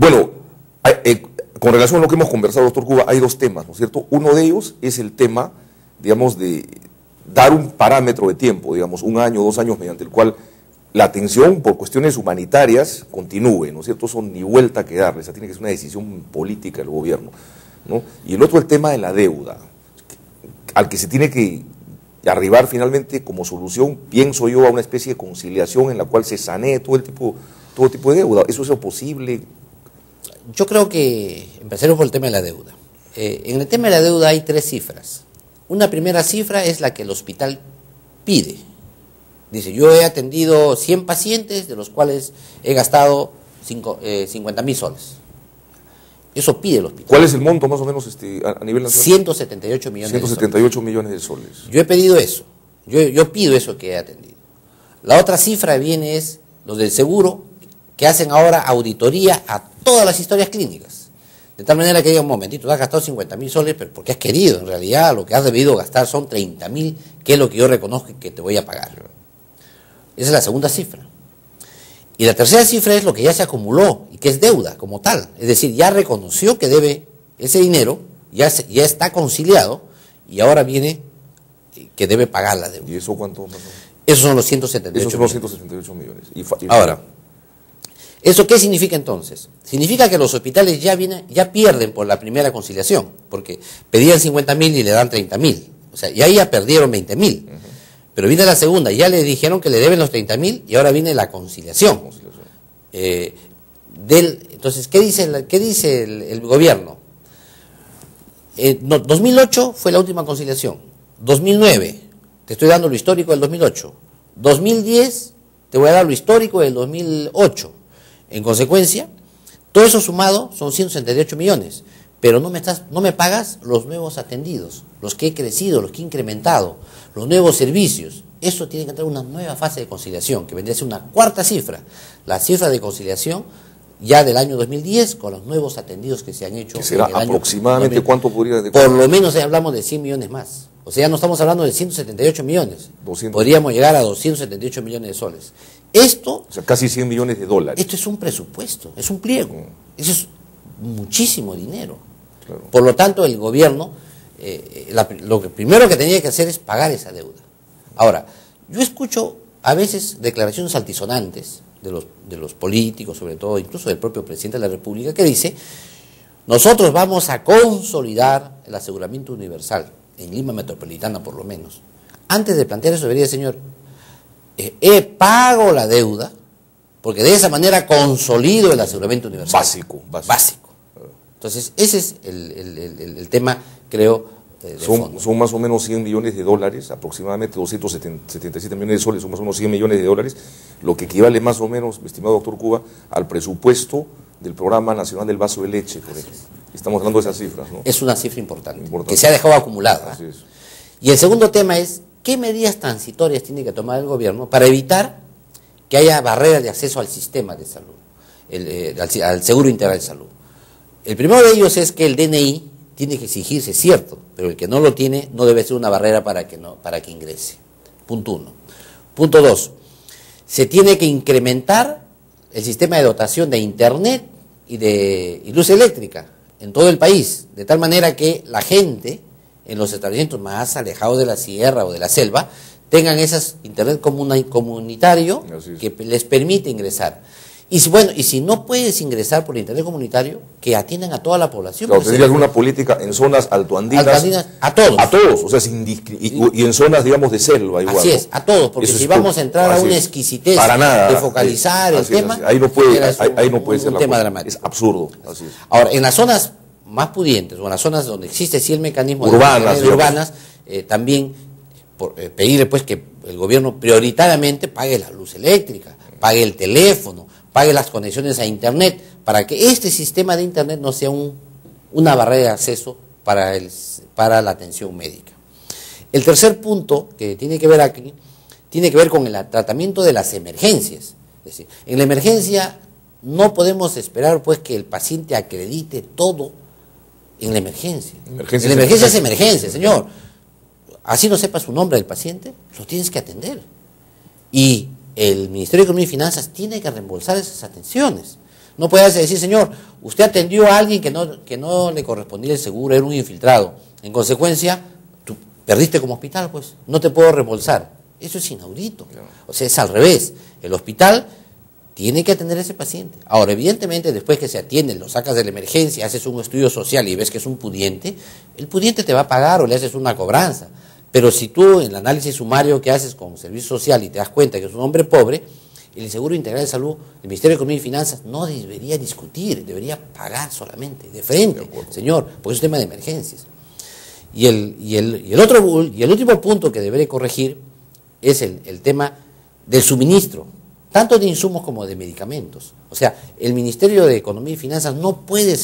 Bueno, con relación a lo que hemos conversado, doctor Cuba, hay dos temas, ¿no es cierto? Uno de ellos es el tema, digamos, de dar un parámetro de tiempo, digamos, 1 año, 2 años, mediante el cual la atención por cuestiones humanitarias continúe, ¿no es cierto? Son ni vuelta que darle, esa tiene que ser una decisión política del gobierno, ¿no? Y el otro, el tema de la deuda, al que se tiene que arribar finalmente como solución, pienso yo, a una especie de conciliación en la cual se sanee todo tipo de deuda. ¿Eso es posible? Yo creo que empecemos por el tema de la deuda. En el tema de la deuda hay 3 cifras. Una primera cifra es la que el hospital pide. Dice, yo he atendido 100 pacientes, de los cuales he gastado 50.000 soles. Eso pide el hospital. ¿Cuál es el monto más o menos a nivel nacional? 178 millones 178 millones de soles. Yo he pedido eso. Yo pido eso que he atendido. La otra cifra viene es los del seguro, que hacen ahora auditoría a todas las historias clínicas. De tal manera que digan, un momentito, tú has gastado 50.000 soles, pero porque has querido. En realidad lo que has debido gastar son 30.000, que es lo que yo reconozco que te voy a pagar. Esa es la segunda cifra. Y la tercera cifra es lo que ya se acumuló y que es deuda como tal. Es decir, ya reconoció que debe ese dinero, ya está conciliado y ahora viene que debe pagar la deuda. ¿Y eso cuánto más o menos? Esos son los 178 millones. Esos son los 178 millones. Ahora, ¿eso qué significa entonces? Significa que los hospitales ya pierden por la primera conciliación, porque pedían 50.000 y le dan 30.000. O sea, y ahí ya perdieron 20.000. Pero viene la segunda, ya le dijeron que le deben los 30.000 y ahora viene la conciliación. Entonces, ¿qué dice el gobierno? 2008 fue la última conciliación. 2009, te estoy dando lo histórico del 2008. 2010, te voy a dar lo histórico del 2008. En consecuencia, todo eso sumado son 168 millones. Pero no me pagas los nuevos atendidos, los que he crecido, los que he incrementado, los nuevos servicios. Eso tiene que entrar en una nueva fase de conciliación, que vendría a ser una cuarta cifra, la cifra de conciliación ya del año 2010 con los nuevos atendidos que se han hecho. ¿Que será aproximadamente cuánto podría? Por lo menos hablamos de 100 millones más. O sea, ya no estamos hablando de 178 millones. 200. Podríamos llegar a 278 millones de soles. Esto... O sea, casi 100 millones de dólares. Esto es un presupuesto, es un pliego. Eso es muchísimo dinero. Claro. Por lo tanto, el gobierno, lo primero que tenía que hacer es pagar esa deuda. Ahora, yo escucho a veces declaraciones altisonantes de los políticos, sobre todo, incluso del propio presidente de la República, que dice, nosotros vamos a consolidar el aseguramiento universal, en Lima Metropolitana por lo menos. Antes de plantear eso, debería, señor, pago la deuda, porque de esa manera consolido el aseguramiento universal. Básico. Entonces, ese es el tema, creo, son más o menos 100 millones de dólares, aproximadamente 277 millones de soles, son más o menos 100 millones de dólares, lo que equivale más o menos, mi estimado doctor Cuba, al presupuesto del Programa Nacional del Vaso de Leche, por ejemplo. Estamos hablando de esas cifras, ¿no? Es una cifra importante, que se ha dejado acumulada. Así es. Y el segundo tema es, ¿qué medidas transitorias tiene que tomar el gobierno para evitar que haya barreras de acceso al sistema de salud, al Seguro Integral de Salud? El primero de ellos es que el DNI tiene que exigirse, cierto, pero el que no lo tiene no debe ser una barrera para que ingrese. Punto 1. Punto 2. Se tiene que incrementar el sistema de dotación de internet y luz eléctrica en todo el país, de tal manera que la gente en los establecimientos más alejados de la sierra o de la selva tengan esas internet comunitario que les permite ingresar. Y si no puedes ingresar por internet comunitario, que atiendan a toda la población. Claro, tendría alguna política en zonas altoandinas. A todos. A todos, o sea, y en zonas, digamos, de selva igual. Así es, a todos, porque si vamos a entrar a una exquisitez de focalizar el tema, ahí no puede ser un tema dramático. Es absurdo. Así es. Ahora, en las zonas más pudientes, o en las zonas donde existe sí el mecanismo urbanas, también pedirle pues que el gobierno prioritariamente pague la luz eléctrica, pague el teléfono, pague las conexiones a internet, para que este sistema de internet no sea una barrera de acceso para la atención médica. El tercer punto que tiene que ver aquí, tiene que ver con el tratamiento de las emergencias. Es decir, en la emergencia no podemos esperar pues que el paciente acredite todo en la emergencia. En la emergencia es emergencia, señor. Así no sepa su nombre del paciente, lo tienes que atender. Y el Ministerio de Economía y Finanzas tiene que reembolsar esas atenciones, No puedes decir, señor, usted atendió a alguien que no le correspondía el seguro, era un infiltrado. En consecuencia, tú perdiste como hospital, pues, no te puedo reembolsar. Eso es inaudito. O sea, es al revés. El hospital tiene que atender a ese paciente. Ahora, evidentemente, después que se atiende, lo sacas de la emergencia, haces un estudio social y ves que es un pudiente, el pudiente te va a pagar o le haces una cobranza. Pero si tú, en el análisis sumario que haces con Servicio Social y te das cuenta que es un hombre pobre, el Seguro Integral de Salud, el Ministerio de Economía y Finanzas no debería discutir, debería pagar solamente, de frente, señor, porque es un tema de emergencias. Y el último punto que debería corregir es el tema del suministro, tanto de insumos como de medicamentos. O sea, el Ministerio de Economía y Finanzas no puede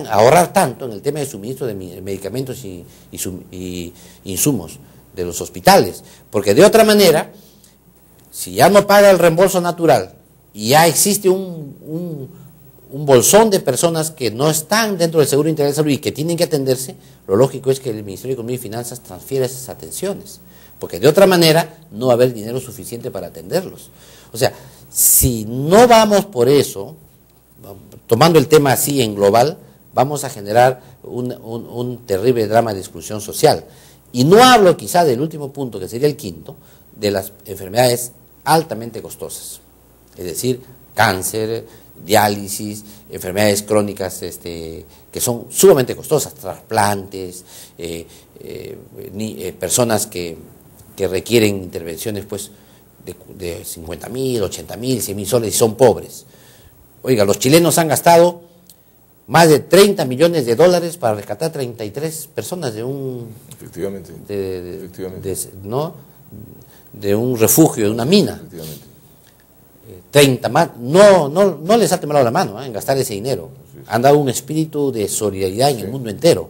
ahorrar tanto en el tema de suministro de medicamentos y insumos de los hospitales, porque de otra manera, si ya no paga el reembolso natural y ya existe un bolsón de personas que no están dentro del Seguro Integral de Salud y que tienen que atenderse, lo lógico es que el Ministerio de Economía y Finanzas transfiera esas atenciones, porque de otra manera no va a haber dinero suficiente para atenderlos. O sea, si no vamos por eso, tomando el tema así en global, vamos a generar un terrible drama de exclusión social. Y no hablo quizá del último punto, que sería el quinto, de las enfermedades altamente costosas, es decir, cáncer, diálisis, enfermedades crónicas que son sumamente costosas, trasplantes, personas que requieren intervenciones pues de 50.000, 80.000, 100.000 soles y son pobres. Oiga, los chilenos han gastado más de 30 millones de dólares para rescatar 33 personas de un... Efectivamente. De un refugio, de una mina. 30 más, no les ha temblado la mano en gastar ese dinero. Han dado un espíritu de solidaridad en el mundo entero.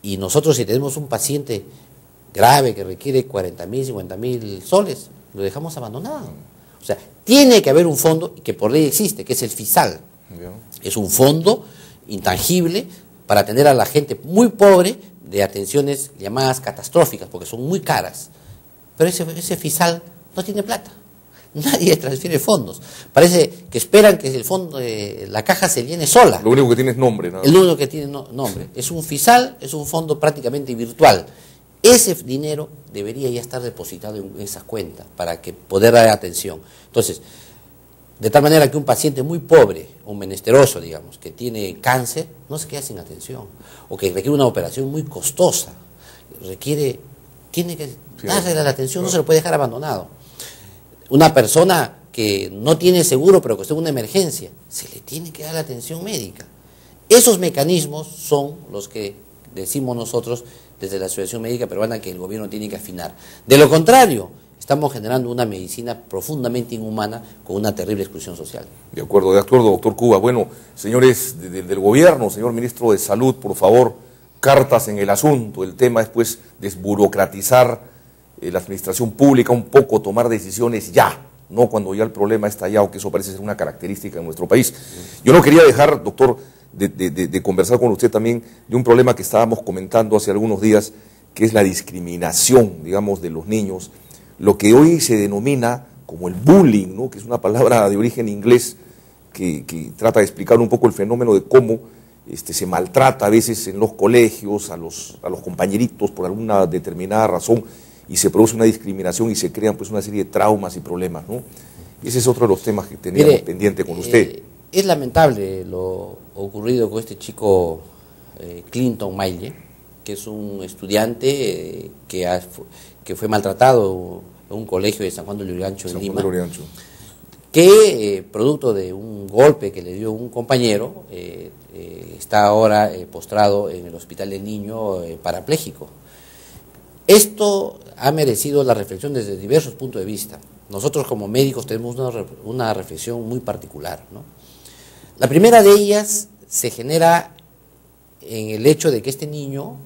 Y nosotros, si tenemos un paciente grave que requiere 40.000, 50.000 soles, lo dejamos abandonado. O sea, tiene que haber un fondo que por ley existe, que es el FISAL. Es un fondo intangible para atender a la gente muy pobre de atenciones llamadas catastróficas, porque son muy caras. Pero ese FISAL no tiene plata. Nadie transfiere fondos. Parece que esperan que el fondo, la caja se llene sola. Lo único que tiene es nombre, ¿no? Lo único que tiene nombre. Es un FISAL, es un fondo prácticamente virtual. Ese dinero debería ya estar depositado en esas cuentas para que poder dar atención. Entonces, de tal manera que un paciente muy pobre, un menesteroso, digamos, que tiene cáncer, no se queda sin atención. O que requiere una operación muy costosa, tiene que darle la atención, no se lo puede dejar abandonado. Una persona que no tiene seguro pero que está en una emergencia, se le tiene que dar la atención médica. Esos mecanismos son los que decimos nosotros desde la Asociación Médica Peruana que el gobierno tiene que afinar. De lo contrario, estamos generando una medicina profundamente inhumana con una terrible exclusión social. De acuerdo, doctor Cuba. Bueno, señores del gobierno, señor ministro de Salud, por favor, cartas en el asunto. El tema es pues desburocratizar la administración pública un poco, tomar decisiones ya, no cuando ya el problema ha estallado, que eso parece ser una característica de nuestro país. Yo no quería dejar, doctor, de conversar con usted también de un problema que estábamos comentando hace algunos días, que es la discriminación, digamos, de los niños, lo que hoy se denomina como el bullying, ¿no? Que es una palabra de origen inglés que trata de explicar un poco el fenómeno de cómo se maltrata a veces en los colegios a los compañeritos por alguna determinada razón, y se produce una discriminación y se crean pues una serie de traumas y problemas, ¿no? Ese es otro de los temas que teníamos pendiente con usted. Es lamentable lo ocurrido con este chico Clinton Maille, que es un estudiante que fue maltratado en un colegio de San Juan de Lurigancho en Lima, que producto de un golpe que le dio un compañero, está ahora postrado en el hospital del niño parapléjico. Esto ha merecido la reflexión desde diversos puntos de vista. Nosotros como médicos tenemos una reflexión muy particular, ¿no? La primera de ellas se genera en el hecho de que este niño,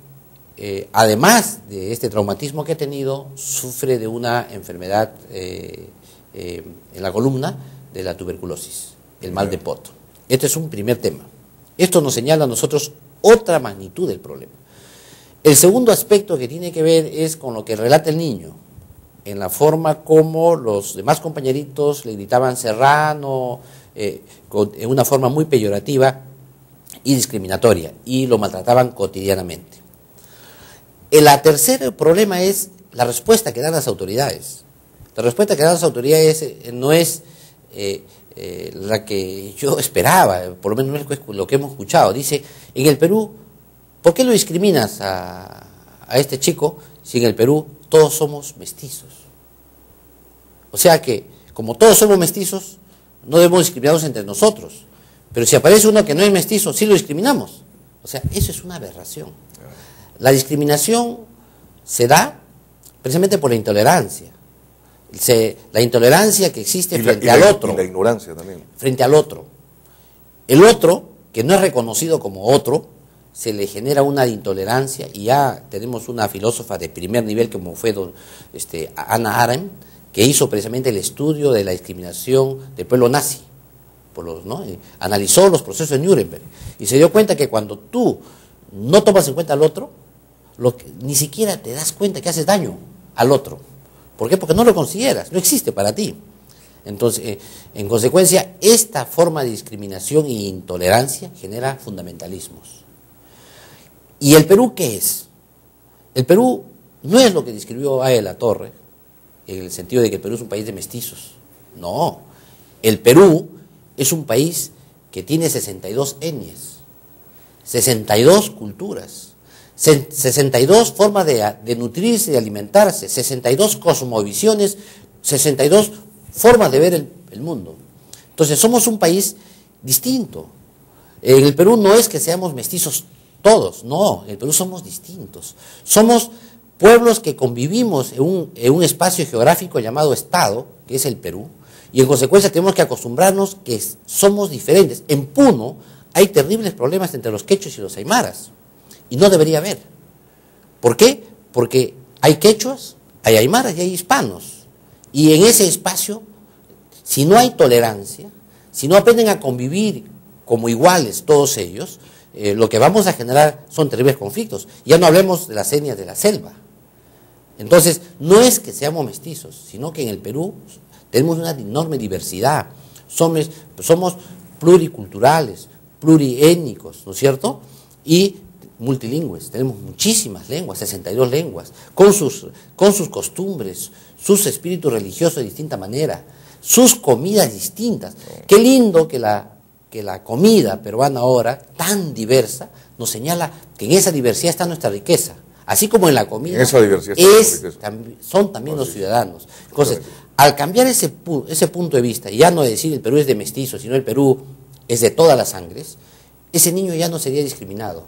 además de este traumatismo que ha tenido, sufre de una enfermedad en la columna de la tuberculosis, el mal de Poto. Este es un primer tema. Esto nos señala a nosotros otra magnitud del problema. El segundo aspecto que tiene que ver es con lo que relata el niño. en la forma como los demás compañeritos le gritaban Serrano, en una forma muy peyorativa y discriminatoria, y lo maltrataban cotidianamente. El tercer problema es la respuesta que dan las autoridades. La respuesta que dan las autoridades no es la que yo esperaba, por lo menos no es lo que hemos escuchado. Dice, en el Perú, ¿por qué lo discriminas a este chico si en el Perú todos somos mestizos? O sea que, como todos somos mestizos, no debemos discriminarnos entre nosotros. Pero si aparece uno que no es mestizo, sí lo discriminamos. O sea, eso es una aberración. La discriminación se da precisamente por la intolerancia. La intolerancia que existe frente al otro. Y la ignorancia también. Frente al otro. El otro, que no es reconocido como otro, se le genera una intolerancia, y ya tenemos una filósofa de primer nivel como fue Hannah Arendt, que hizo precisamente el estudio de la discriminación del pueblo nazi. Analizó los procesos de Nuremberg y se dio cuenta que cuando tú no tomas en cuenta al otro, ni siquiera te das cuenta que haces daño al otro. ¿Por qué? Porque no lo consideras, no existe para ti. Entonces, en consecuencia, esta forma de discriminación e intolerancia genera fundamentalismos. ¿Y el Perú qué es? El Perú no es lo que describió A. de la Torre, en el sentido de que el Perú es un país de mestizos. No, el Perú es un país que tiene 62 etnias, 62 culturas, 62 formas de nutrirse y de alimentarse, 62 cosmovisiones, 62 formas de ver el mundo. Entonces somos un país distinto. En el Perú no es que seamos mestizos todos, no, en el Perú somos distintos. Somos pueblos que convivimos en un espacio geográfico llamado Estado, que es el Perú, y en consecuencia tenemos que acostumbrarnos que somos diferentes. En Puno hay terribles problemas entre los quechuas y los aymaras, y no debería haber. ¿Por qué? Porque hay quechuas, hay aymaras y hay hispanos, y en ese espacio, si no hay tolerancia, si no aprenden a convivir como iguales todos ellos, lo que vamos a generar son terribles conflictos. Ya no hablemos de las etnias de la selva. Entonces, no es que seamos mestizos, sino que en el Perú tenemos una enorme diversidad. Somos pluriculturales, pluriétnicos, ¿no es cierto? Y multilingües. Tenemos muchísimas lenguas, 62 lenguas, con sus costumbres, sus espíritus religiosos de distinta manera, sus comidas distintas. Qué lindo que la comida peruana ahora, tan diversa, nos señala que en esa diversidad está nuestra riqueza. Así como en la comida, esa diversidad son también los ciudadanos. Entonces, al cambiar ese punto de vista, y ya no decir el Perú es de mestizos, sino el Perú es de todas las sangres, ese niño ya no sería discriminado.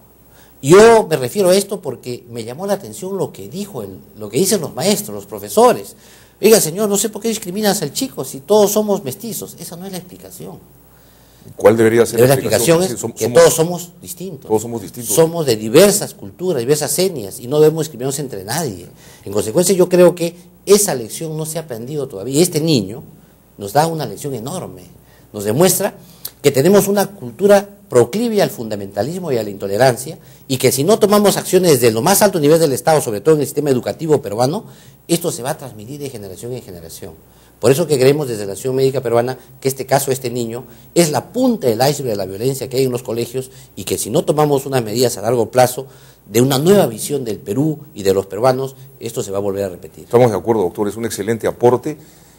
Yo me refiero a esto porque me llamó la atención lo que dicen los maestros, los profesores. Oiga, señor, no sé por qué discriminas al chico si todos somos mestizos. Esa no es la explicación. ¿Cuál debería ser la explicación? Es que todos somos distintos. Todos somos distintos. Somos de diversas culturas, diversas etnias, y no debemos discriminarnos entre nadie. En consecuencia, yo creo que esa lección no se ha aprendido todavía. Este niño nos da una lección enorme. Nos demuestra que tenemos una cultura proclive al fundamentalismo y a la intolerancia, y que si no tomamos acciones desde lo más alto nivel del Estado, sobre todo en el sistema educativo peruano, esto se va a transmitir de generación en generación. Por eso que creemos desde la Asociación Médica Peruana que este caso, este niño, es la punta del iceberg de la violencia que hay en los colegios, y que si no tomamos unas medidas a largo plazo de una nueva visión del Perú y de los peruanos, esto se va a volver a repetir. Estamos de acuerdo, doctor, es un excelente aporte.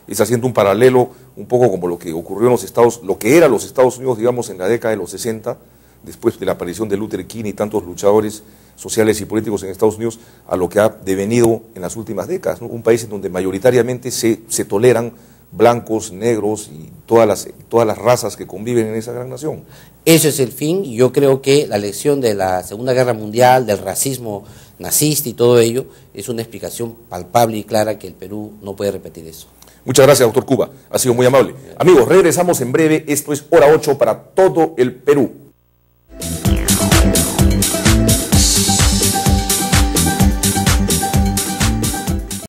Está haciendo un paralelo un poco como lo que ocurrió en lo que eran los Estados Unidos, digamos, en la década de los 60, después de la aparición de Luther King y tantos luchadores sociales y políticos en Estados Unidos, a lo que ha devenido en las últimas décadas, ¿no? Un país en donde mayoritariamente se toleran blancos, negros y todas las razas que conviven en esa gran nación. Ese es el fin, y yo creo que la lección de la Segunda Guerra Mundial, del racismo nazista y todo ello, es una explicación palpable y clara que el Perú no puede repetir eso. Muchas gracias, doctor Cuba. Ha sido muy amable. Amigos, regresamos en breve. Esto es Hora 8 para todo el Perú.